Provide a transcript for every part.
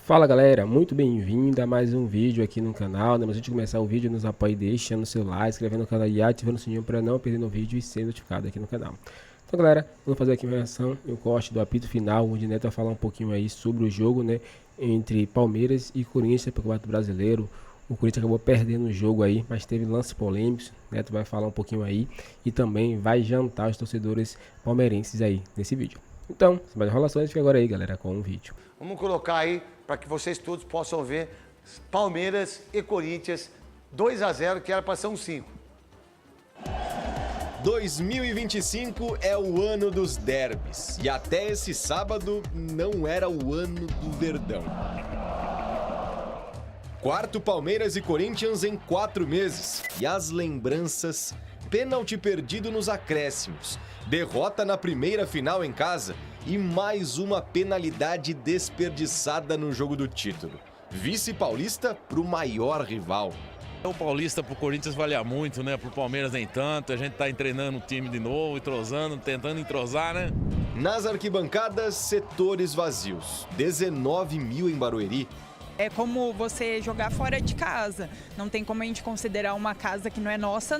Fala galera, muito bem-vindo a mais um vídeo aqui no canal, né? Mas antes de começar o vídeo, nos apoie deixando o seu like, inscrevendo no canal e ativando o sininho para não perder no vídeo e ser notificado aqui no canal. Então galera, vamos fazer aqui uma reação e um corte do apito final, onde o Neto vai falar um pouquinho aí sobre o jogo, né, entre Palmeiras e Corinthians pelo Campeonato Brasileiro. O Corinthians acabou perdendo o jogo aí, mas teve lances polêmicos. O Neto vai falar um pouquinho aí e também vai jantar os torcedores palmeirenses aí nesse vídeo. Então, sem mais enrolações, fica agora aí galera com o vídeo. Vamos colocar aí para que vocês todos possam ver Palmeiras e Corinthians 2-0, que era para ser um 5. 2025 é o ano dos derbys e até esse sábado não era o ano do Verdão. Quarto Palmeiras e Corinthians em 4 meses e as lembranças: pênalti perdido nos acréscimos, derrota na primeira final em casa e mais uma penalidade desperdiçada no jogo do título. Vice-paulista pro maior rival. O Paulista pro Corinthians valia muito, né? Pro Palmeiras nem tanto. A gente tá treinando o time de novo, entrosando, tentando entrosar, né? Nas arquibancadas, setores vazios. 19 mil em Barueri. É como você jogar fora de casa. Não tem como a gente considerar uma casa que não é nossa.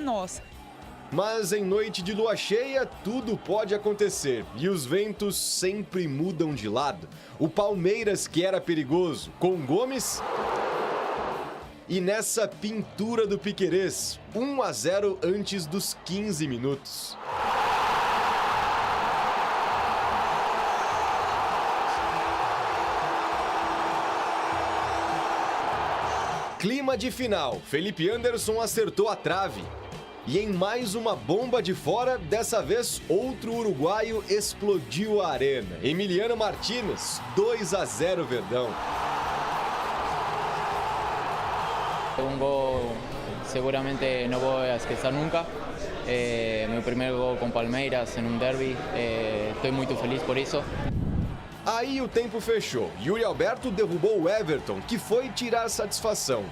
Mas em noite de lua cheia, tudo pode acontecer e os ventos sempre mudam de lado. O Palmeiras, que era perigoso, com Gomes, e nessa pintura do Piquerez, 1-0 antes dos 15 minutos. Clima de final, Felipe Anderson acertou a trave. E em mais uma bomba de fora, dessa vez outro uruguaio explodiu a arena. Emiliano Martínez, 2-0 Verdão. Un gol seguramente no voy a esquecer nunca. Meu primeiro gol com Palmeiras em um derby. Estou muito feliz por isso. Aí o tempo fechou. Yuri Alberto derrubou o Everton, que foi tirar satisfação.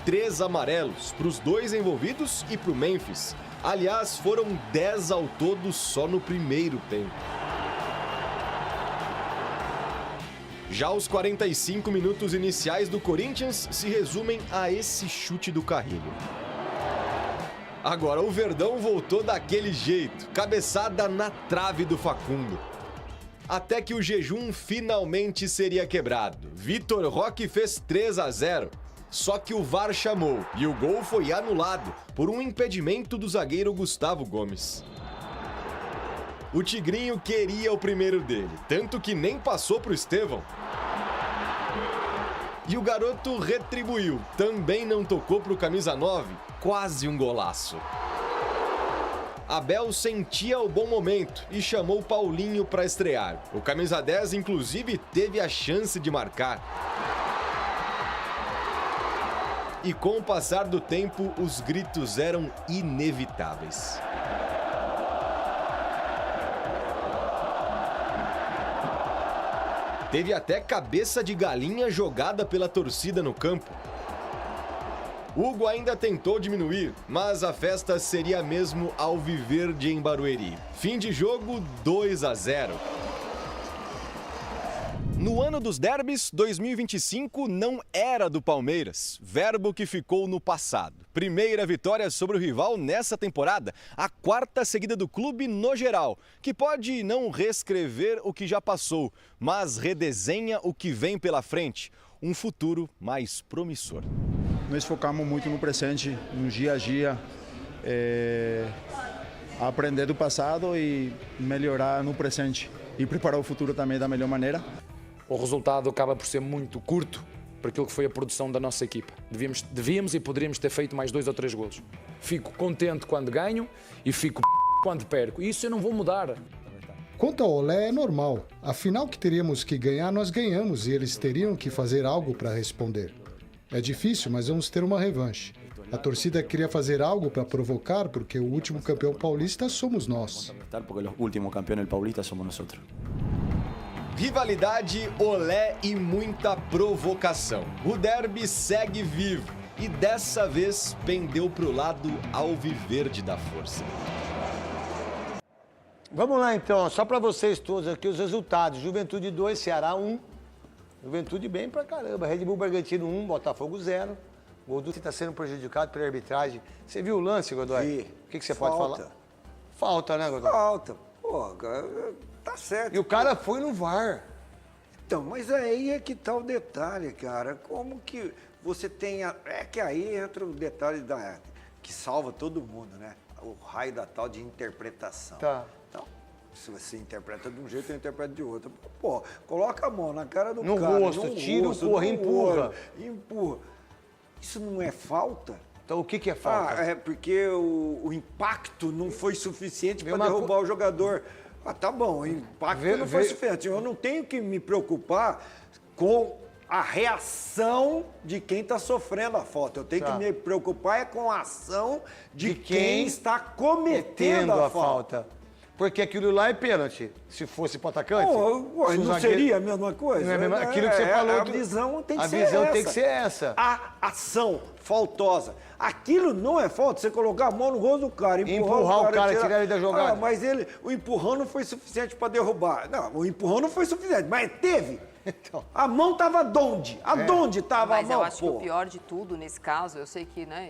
3 amarelos para os 2 envolvidos e para o Memphis. Aliás, foram 10 ao todo só no primeiro tempo. Já os 45 minutos iniciais do Corinthians se resumem a esse chute do Carrilho. Agora o Verdão voltou daquele jeito, cabeçada na trave do Facundo. Até que o jejum finalmente seria quebrado. Vitor Roque fez 3-0. Só que o VAR chamou e o gol foi anulado por um impedimento do zagueiro Gustavo Gomes. O Tigrinho queria o primeiro dele, tanto que nem passou pro Estevão. E o garoto retribuiu, também não tocou pro camisa 9, quase um golaço. Abel sentia o bom momento e chamou Paulinho para estrear. O camisa 10 inclusive teve a chance de marcar. E com o passar do tempo, os gritos eram inevitáveis. Teve até cabeça de galinha jogada pela torcida no campo. Hugo ainda tentou diminuir, mas a festa seria mesmo alviverde em Barueri. Fim de jogo, 2-0. No ano dos derbys, 2025 não era do Palmeiras, verbo que ficou no passado. Primeira vitória sobre o rival nessa temporada, a 4ª seguida do clube no geral, que pode não reescrever o que já passou, mas redesenha o que vem pela frente, um futuro mais promissor. Nós focamos muito no presente, no dia a dia, aprender do passado e melhorar no presente e preparar o futuro também da melhor maneira. O resultado acaba por ser muito curto para aquilo que foi a produção da nossa equipa. Devíamos e poderíamos ter feito mais 2 ou 3 golos. Fico contente quando ganho e fico quando perco. E isso eu não vou mudar. Quanto ao Olé, é normal. Afinal, que teríamos que ganhar, nós ganhamos e eles teriam que fazer algo para responder. É difícil, mas vamos ter uma revanche. A torcida queria fazer algo para provocar, porque o último campeão paulista somos nós. Porque o último campeão paulista somos nós. Rivalidade, olé e muita provocação. O derby segue vivo e dessa vez pendeu pro lado alviverde da força. Vamos lá então, só para vocês todos aqui os resultados. Juventude 2, Ceará 1. Juventude bem pra caramba. Red Bull Bragantino 1, Botafogo 0. O Gol do está sendo prejudicado pela arbitragem. Você viu o lance, Godoy? Vi. O que você pode falar? Falta, né, Godoy? Falta. Pô, tá certo. E o cara foi no VAR. Então, mas aí é que tá o detalhe, cara. Como que você tem... É que aí entra o detalhe que salva todo mundo, né? O raio da tal de interpretação. Tá. Então, se você interpreta de um jeito, eu interpreto de outro. Pô, coloca a mão na cara do No cara. rosto, tira o porra, empurra. Empurra. Isso não é falta? Então o que é falta? É porque o impacto não foi suficiente para derrubar o jogador. Ah, tá bom, o impacto não foi suficiente. Eu não tenho que me preocupar com a reação de quem está sofrendo a falta. Eu tenho que me preocupar com a ação de quem está cometendo a falta. Porque aquilo lá é pênalti. Se fosse para o atacante... não seria a mesma coisa? Não é a mesma, aquilo que você falou. A visão tem que ser essa. A visão tem que ser essa. A ação faltosa. Aquilo não é falta. Você colocar a mão no rosto do cara, empurrar o cara, tirar ele da jogada. Mas o empurrão não foi suficiente para derrubar. Não, o empurrão não foi suficiente, mas teve. Então. A mão estava onde? Aonde estava a mão? Mas eu acho que o pior de tudo nesse caso, eu sei que, né,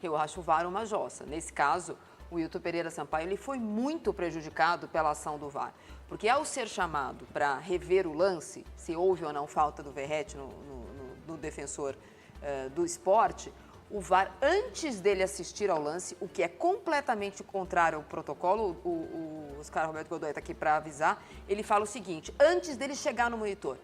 eu acho o VAR uma jossa. Nesse caso, o Wilton Pereira Sampaio, ele foi muito prejudicado pela ação do VAR. Porque ao ser chamado para rever o lance, se houve ou não falta do Verratti no defensor do esporte, o VAR, antes dele assistir ao lance, o que é completamente contrário ao protocolo, o Oscar Roberto Godoy está aqui para avisar, ele fala o seguinte, antes dele chegar no monitor,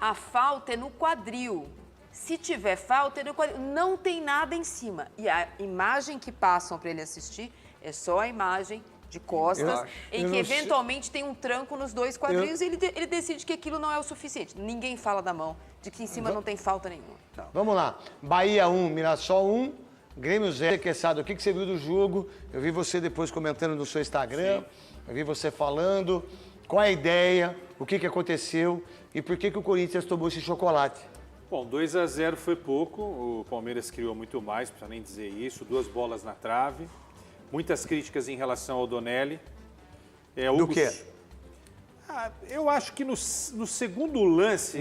a falta é no quadril. Se tiver falta, é no quadril. Não tem nada em cima. E a imagem que passam para ele assistir é só a imagem de costas, em que eventualmente tem um tranco nos dois quadris e ele decide que aquilo não é o suficiente. Ninguém fala da mão, de que em cima não tem falta nenhuma. Vamos lá. Bahia 1, Mirassol 1, Grêmio 0. Queçado, o que você viu do jogo? Eu vi você depois comentando no seu Instagram, eu vi você falando. Qual é a ideia? O que aconteceu? E por que o Corinthians tomou esse chocolate? Bom, 2-0 foi pouco, o Palmeiras criou muito mais, não precisa nem dizer isso, 2 bolas na trave. Muitas críticas em relação ao Donelli. Do quê? Eu acho que no segundo lance...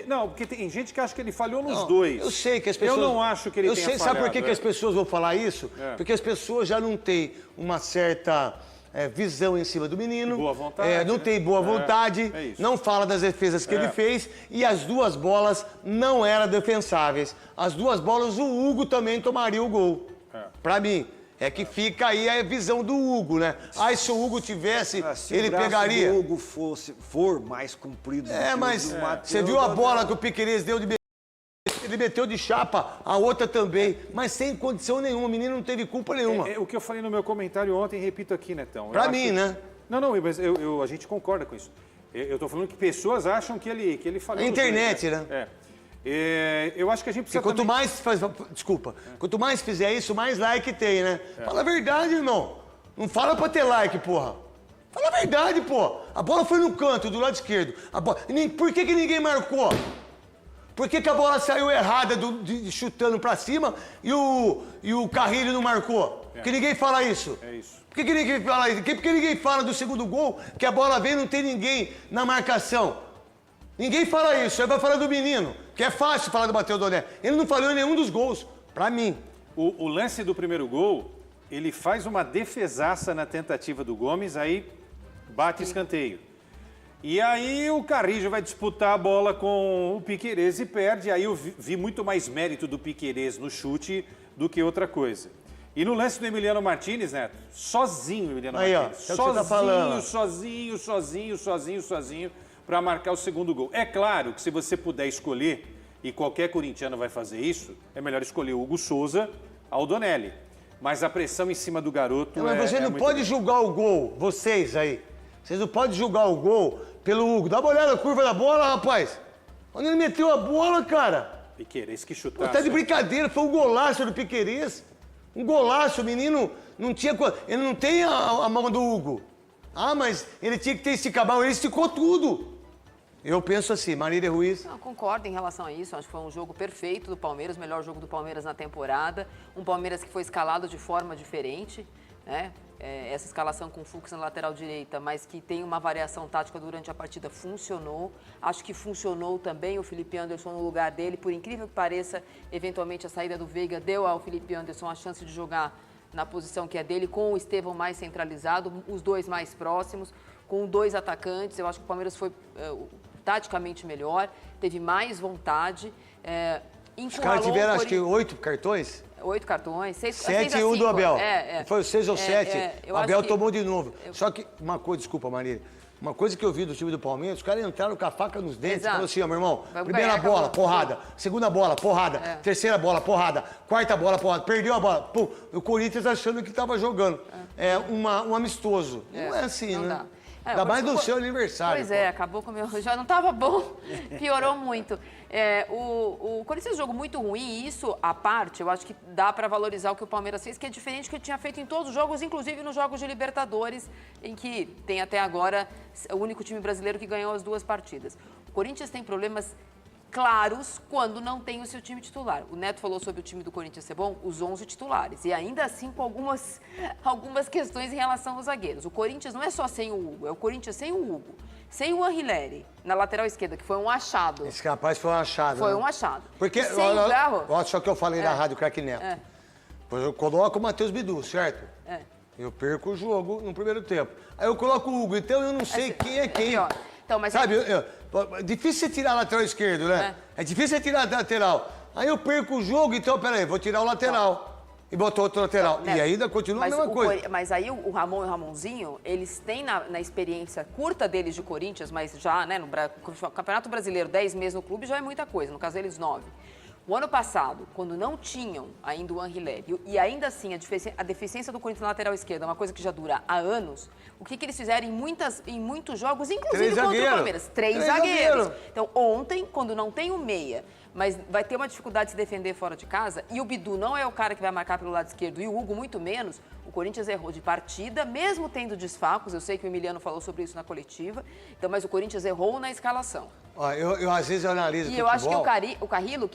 Não, porque tem gente que acha que ele falhou nos dois. Eu sei que as pessoas... Eu não acho que ele tenha falhado. Sabe por que as pessoas vão falar isso? Porque as pessoas já não têm uma certa visão em cima do menino. Boa vontade. Não tem boa vontade, não fala das defesas que ele fez. E as 2 bolas não eram defensáveis. As 2 bolas, o Hugo também tomaria o gol. Pra mim. É que fica aí a visão do Hugo, né? Se o Hugo tivesse, ele pegaria. Se o Hugo for mais comprido... Mas você viu a bola que o Piquerez deu de... Ele meteu de chapa, a outra também, mas sem condição nenhuma, o menino não teve culpa nenhuma. O que eu falei no meu comentário ontem, repito aqui, Netão. Pra mim, né? Não, mas a gente concorda com isso. Eu tô falando que pessoas acham que ele falhou. A internet, né? Eu acho que a gente precisa. Quanto mais quanto mais fizer isso, mais like tem, né? Fala a verdade, irmão. Não fala pra ter like, porra. Fala a verdade, pô. A bola foi no canto, do lado esquerdo. Por que ninguém marcou? Por que a bola saiu errada, chutando pra cima, e o Carrilho não marcou? Porque ninguém fala isso. É isso. Por que ninguém fala isso? Por que ninguém fala do segundo gol, que a bola vem e não tem ninguém na marcação? Ninguém fala isso, aí vai falar do menino, que é fácil falar do Matheus Donelli. Ele não falhou em nenhum dos gols, pra mim. O lance do primeiro gol, ele faz uma defesaça na tentativa do Gomes, aí bate escanteio. E aí o Carrillo vai disputar a bola com o Piquerez e perde. Aí eu vi muito mais mérito do Piquerez no chute do que outra coisa. E no lance do Emiliano Martinez, Neto, sozinho o Emiliano Martinez. Sozinho, para marcar o segundo gol. É claro que se você puder escolher, e qualquer corintiano vai fazer isso, é melhor escolher o Hugo Souza ao Donelli. Mas a pressão em cima do garoto mas você não pode julgar o gol, vocês aí. Vocês não podem julgar o gol pelo Hugo. Dá uma olhada na curva da bola, rapaz. Onde ele meteu a bola, cara? Piquerez que chutasse. Tá de brincadeira, foi um golaço do Piquerez. Um golaço, o menino não tinha... Ele não tem a mão do Hugo. Mas ele tinha que ter esticado a mão, ele esticou tudo. Eu penso assim, Marília Ruiz... Não, concordo em relação a isso, acho que foi um jogo perfeito do Palmeiras, o melhor jogo do Palmeiras na temporada, um Palmeiras que foi escalado de forma diferente, né? Essa escalação com o Fux na lateral direita, mas que tem uma variação tática durante a partida, funcionou. Acho que funcionou também o Felipe Anderson no lugar dele. Por incrível que pareça, eventualmente a saída do Veiga deu ao Felipe Anderson a chance de jogar na posição que é dele, com o Estevão mais centralizado, os dois mais próximos, com 2 atacantes. Eu acho que o Palmeiras foi taticamente melhor, teve mais vontade. Os caras tiveram, acho que 8 cartões? 8 cartões, 7 e 1 do Abel. Foi 6 ou 7. O Abel tomou de novo. Só que, uma coisa, desculpa, Marília. Uma coisa que eu vi do time do Palmeiras, os caras entraram com a faca nos dentes e falaram assim, ó, meu irmão, primeira bola, porrada. Segunda bola, porrada. Terceira bola, porrada. Quarta bola, porrada. Perdeu a bola. Pum, o Corinthians achando que estava jogando. Um amistoso. Não é assim, não né? dá. Ainda mais no seu aniversário. Pois é, acabou com o meu... Já não estava bom, piorou muito. O Corinthians é um jogo muito ruim e isso, à parte, eu acho que dá para valorizar o que o Palmeiras fez, que é diferente do que tinha feito em todos os jogos, inclusive nos jogos de Libertadores, em que tem até agora o único time brasileiro que ganhou as 2 partidas. O Corinthians tem problemas claros quando não tem o seu time titular. O Neto falou sobre o time do Corinthians ser bom, os 11 titulares. E ainda assim com algumas questões em relação aos zagueiros. O Corinthians não é só sem o Hugo, é o Corinthians sem o Hugo. Sem o Anrileri, na lateral esquerda, que foi um achado. Esse rapaz foi um achado. Foi né? um achado. Porque, sem o Garro... Olha só que eu falei na Rádio Craque Neto. Eu coloco o Matheus Bidu, certo? Eu perco o jogo no primeiro tempo. Aí eu coloco o Hugo, então eu não sei quem é quem. Então, mas sabe, é difícil você tirar a lateral esquerdo, né? É difícil você tirar a lateral. Aí eu perco o jogo, então, peraí, vou tirar o lateral. E botou outro lateral. E ainda continua a mesma coisa. Mas aí o Ramon e o Ramonzinho, eles têm na experiência curta deles de Corinthians, mas já, né, no Campeonato Brasileiro, 10 meses no clube já é muita coisa, no caso deles 9. O ano passado, quando não tinham ainda o Anrileri, e ainda assim a deficiência do Corinthians na lateral esquerda é uma coisa que já dura há anos, o que eles fizeram em muitos jogos, inclusive contra o Palmeiras? 3 zagueiros. Então, ontem, quando não tem o meia, mas vai ter uma dificuldade de se defender fora de casa, e o Bidu não é o cara que vai marcar pelo lado esquerdo, e o Hugo muito menos, o Corinthians errou de partida, mesmo tendo desfalques, eu sei que o Emiliano falou sobre isso na coletiva, então, mas o Corinthians errou na escalação. Eu às vezes analiso e eu acho que o Carrillo,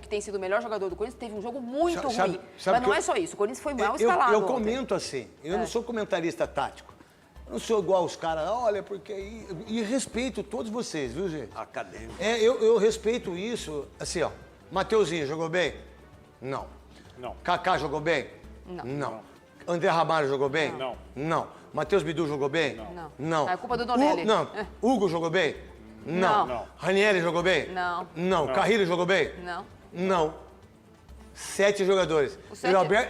que tem sido o melhor jogador do Corinthians, teve um jogo muito ruim. Mas não é só isso, o Corinthians foi mal escalado. Eu comento assim, eu não sou comentarista tático. Eu não sou igual os caras, olha, porque... E respeito todos vocês, viu, gente? Acadêmico. Eu respeito isso, assim, ó. Mateuzinho jogou bem? Não. Kaká jogou bem? Não. André Ramalho jogou bem? Não. Matheus Bidu jogou bem? Não. É culpa do Donelli. Hugo jogou bem? Não. Ranieri jogou bem? Não. Carrillo jogou bem? Não. 7 jogadores.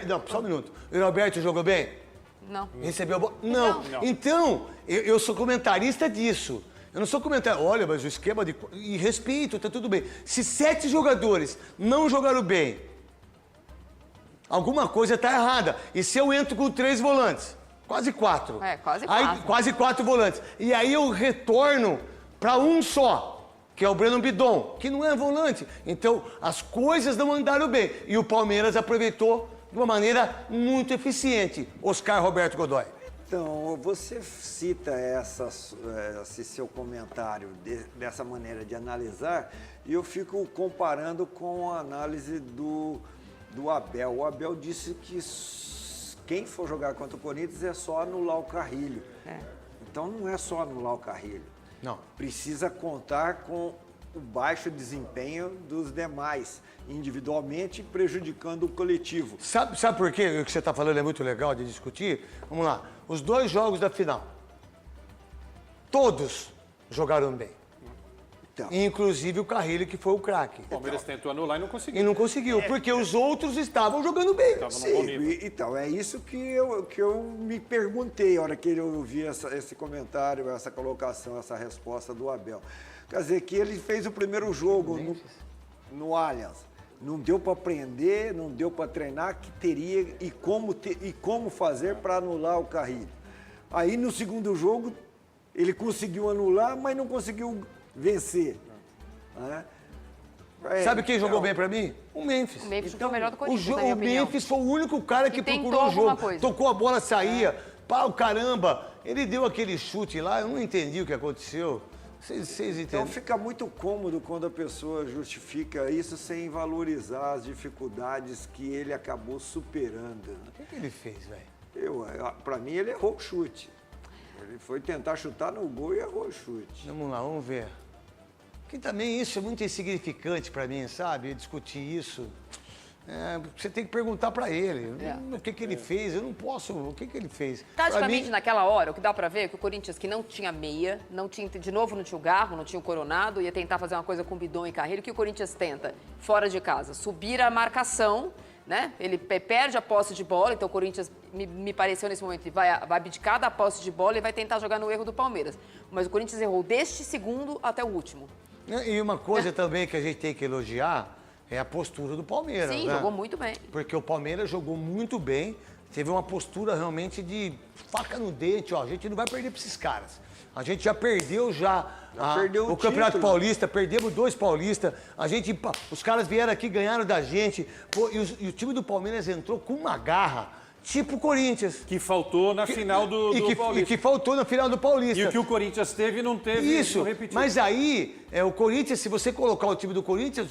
Não, só um minuto. O Roberto jogou bem? Não. Recebeu a bola? Não. Então, eu sou comentarista disso. Eu não sou comentarista. Olha, mas o esquema de... E respeito, tá tudo bem. Se 7 jogadores não jogaram bem, alguma coisa tá errada. E se eu entro com 3 volantes? Quase 4. Quase 4. Aí, quase 4 volantes. E aí eu retorno para um só, que é o Breno Bidon, que não é volante. Então, as coisas não andaram bem. E o Palmeiras aproveitou de uma maneira muito eficiente. Oscar Roberto Godoy. Então, você cita esse seu comentário dessa maneira de analisar, e eu fico comparando com a análise do Abel. O Abel disse que quem for jogar contra o Corinthians é só anular o Carrillo. Então, não é só anular o Carrillo. Não. Precisa contar com o baixo desempenho dos demais, individualmente prejudicando o coletivo. Sabe por quê? O que você está falando é muito legal de discutir. Vamos lá. Os 2 jogos da final. Todos jogaram bem. Então. Inclusive o Carrillo, que foi o craque. O Palmeiras tentou anular e não conseguiu. E não conseguiu, porque os outros estavam jogando bem. Então, é isso que eu me perguntei a hora que eu ouvi esse comentário, essa colocação, essa resposta do Abel. Quer dizer, que ele fez o primeiro jogo no Allianz. Não deu para aprender, não deu para treinar, que teria e como fazer para anular o Carrillo. Aí, no segundo jogo, ele conseguiu anular, mas não conseguiu vencer. Sabe quem jogou bem pra mim? O Memphis. O Memphis jogou melhor do Corinthians, o Memphis foi o único cara que procurou o jogo. Tocou a bola, saía. Pau, caramba. Ele deu aquele chute lá, eu não entendi o que aconteceu. Vocês Então entendem? fica muito cômodo quando a pessoa justifica isso sem valorizar as dificuldades que ele acabou superando. O que ele fez, velho? Para mim, ele errou o chute. Ele foi tentar chutar no gol e errou o chute. Vamos lá, vamos ver. Que também isso é muito insignificante para mim, sabe? Discutir isso. Você tem que perguntar para ele o que ele fez. Eu não posso. O que ele fez? Taticamente, naquela hora, o que dá pra ver é que o Corinthians, que não tinha meia, não tinha, de novo não tinha o Garro, não tinha o Coronado, ia tentar fazer uma coisa com Bidon e Carreiro. O que o Corinthians tenta, fora de casa? Subir a marcação, né? Ele perde a posse de bola, então o Corinthians, me pareceu nesse momento, vai abdicar da posse de bola e vai tentar jogar no erro do Palmeiras. Mas o Corinthians errou deste segundo até o último. E uma coisa também que a gente tem que elogiar é a postura do Palmeiras. Sim, né? jogou muito bem. Porque o Palmeiras jogou muito bem, teve uma postura realmente de faca no dente, ó, a gente não vai perder para esses caras. A gente já perdeu perdeu o Campeonato título. Paulista, perdemos 2 paulistas, os caras vieram aqui, ganharam da gente, pô, e o time do Palmeiras entrou com uma garra, tipo o Corinthians. Que faltou na final do Paulista. E que faltou na final do Paulista. E o que o Corinthians teve, não teve, Isso, não repetiu. mas aí, o Corinthians, se você colocar o time do Corinthians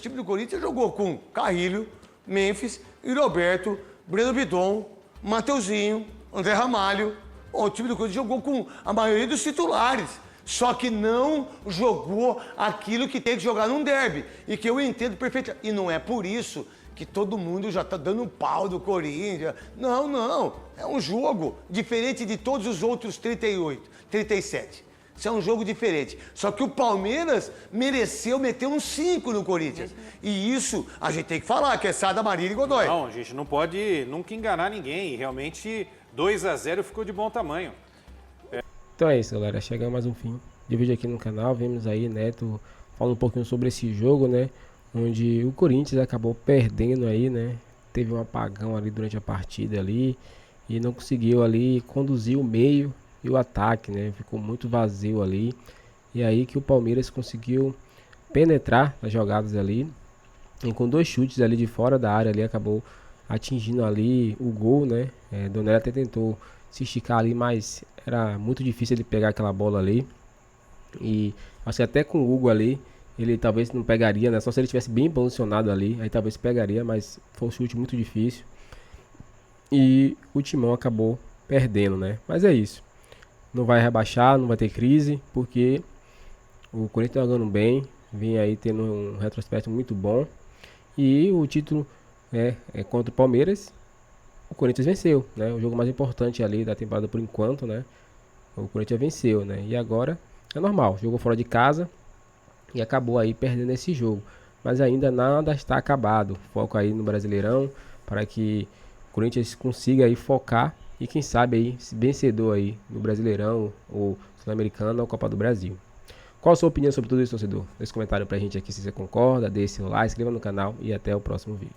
jogou com Carrilho, Memphis, Roberto, Breno Bidon, Mateuzinho, André Ramalho. O time do Corinthians jogou com a maioria dos titulares. Só que não jogou aquilo que tem que jogar num derby. E que eu entendo perfeitamente. E não é por isso que todo mundo já tá dando pau do Corinthians. Não, não. É um jogo diferente de todos os outros 37. Isso é um jogo diferente. Só que o Palmeiras mereceu meter um 5 no Corinthians. E isso a gente tem que falar, que é Sada, Marília e Godoy. Não, a gente não pode nunca enganar ninguém. E realmente 2-0 ficou de bom tamanho. Então é isso, galera. Chegamos mais um fim de vídeo aqui no canal. Vemos aí Neto falando um pouquinho sobre esse jogo, né? Onde o Corinthians acabou perdendo aí, né? Teve um apagão ali durante a partida ali e não conseguiu ali conduzir o meio e o ataque, né? Ficou muito vazio ali. E aí que o Palmeiras conseguiu penetrar nas jogadas ali. E com 2 chutes ali de fora da área ali acabou atingindo ali o gol, né? Donella até tentou se esticar ali, mas era muito difícil ele pegar aquela bola ali. E acho que até com o Hugo ali ele talvez não pegaria, né? Só se ele tivesse bem posicionado ali, aí talvez pegaria, mas foi um chute muito difícil. E o Timão acabou perdendo, né? Mas é isso. Não vai rebaixar, não vai ter crise, porque o Corinthians tá jogando bem, vem aí tendo um retrospecto muito bom. E o título é contra o Palmeiras. O Corinthians venceu, né? O jogo mais importante ali da temporada por enquanto, né? O Corinthians venceu, né? E agora é normal, jogou fora de casa e acabou aí perdendo esse jogo. Mas ainda nada está acabado. Foco aí no Brasileirão para que o Corinthians consiga aí focar e quem sabe aí vencedor aí no Brasileirão ou Sul-Americano ou Copa do Brasil. Qual a sua opinião sobre tudo isso, torcedor? Deixe um comentário pra gente aqui se você concorda, deixe seu like, se inscreva no canal e até o próximo vídeo.